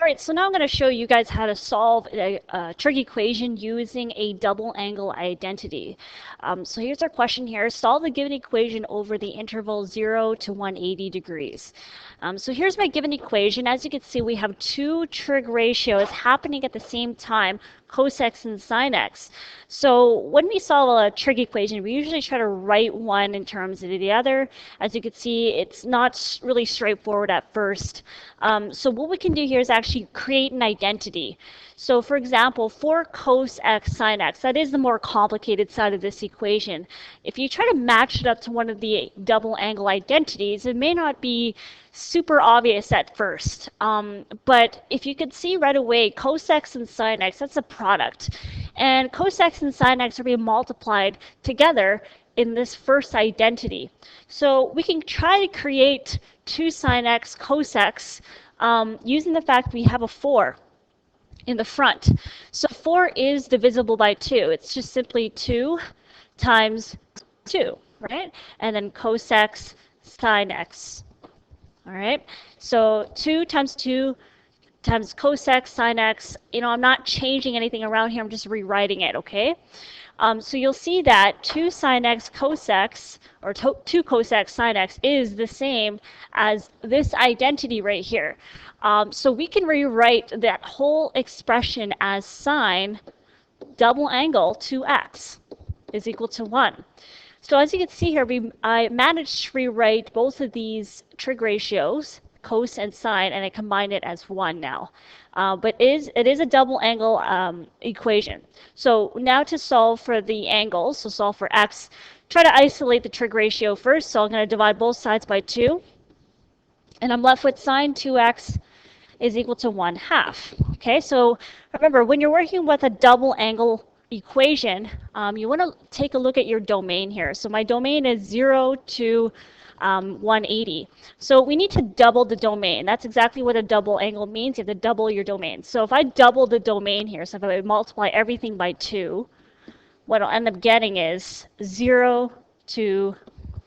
All right, so now I'm going to show you guys how to solve a trig equation using a double angle identity. So here's our question here. Solve the given equation over the interval 0 to 180 degrees. So here's my given equation. As you can see, we have two trig ratios happening at the same time, cos x and sin x. So when we solve a trig equation, we usually try to write one in terms of the other. As you can see, it's not really straightforward at first. So what we can do here is actually create an identity. So for example, for cos x sin x, that is the more complicated side of this equation. If you try to match it up to one of the double angle identities, it may not be super obvious at first. But if you could see right away, cos x and sin x, that's a product. And cos x and sin x are being multiplied together in this first identity. So we can try to create 2 sin x cos x using the fact we have a 4 in the front. So 4 is divisible by 2. It's just simply 2 times 2, right? And then cos x sin x. All right, so 2 times 2 times cos x sin x. I'm not changing anything around here. I'm just rewriting it, okay? So you'll see that 2 sin x cos x, or 2 cos x sin x, is the same as this identity right here. So we can rewrite that whole expression as sine double angle 2x is equal to 1. So as you can see here, I managed to rewrite both of these trig ratios, cos and sine, and I combine it as 1 now. But it is a double angle equation. So now to solve for the angles, so solve for x, try to isolate the trig ratio first. So I'm going to divide both sides by 2. And I'm left with sine 2x is equal to 1/2. Okay, so remember, when you're working with a double angle equation, you want to take a look at your domain here. So my domain is 0 to 180. So we need to double the domain. That's exactly what a double angle means. You have to double your domain. So if I double the domain here, so if I multiply everything by 2, what I'll end up getting is 0 to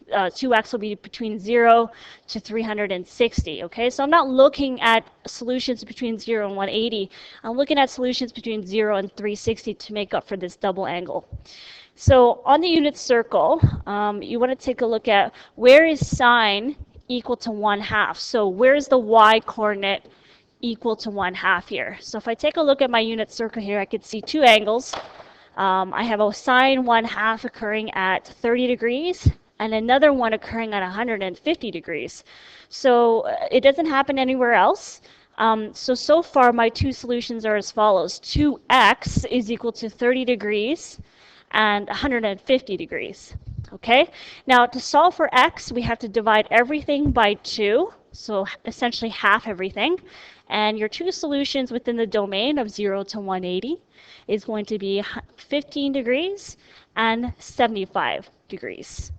2x will be between 0 to 360, okay? So I'm not looking at solutions between 0 and 180. I'm looking at solutions between 0 and 360 to make up for this double angle. So on the unit circle, you want to take a look at where is sine equal to 1/2. So where's the y coordinate equal to 1/2 here? So if I take a look at my unit circle here, I could see two angles. I have a sine 1/2 occurring at 30 degrees and another one occurring at 150 degrees. So it doesn't happen anywhere else. So far my two solutions are as follows. 2x is equal to 30 degrees and 150 degrees. Okay, now to solve for x, we have to divide everything by 2, so essentially half everything. And your two solutions within the domain of 0 to 180 is going to be 15 degrees and 75 degrees.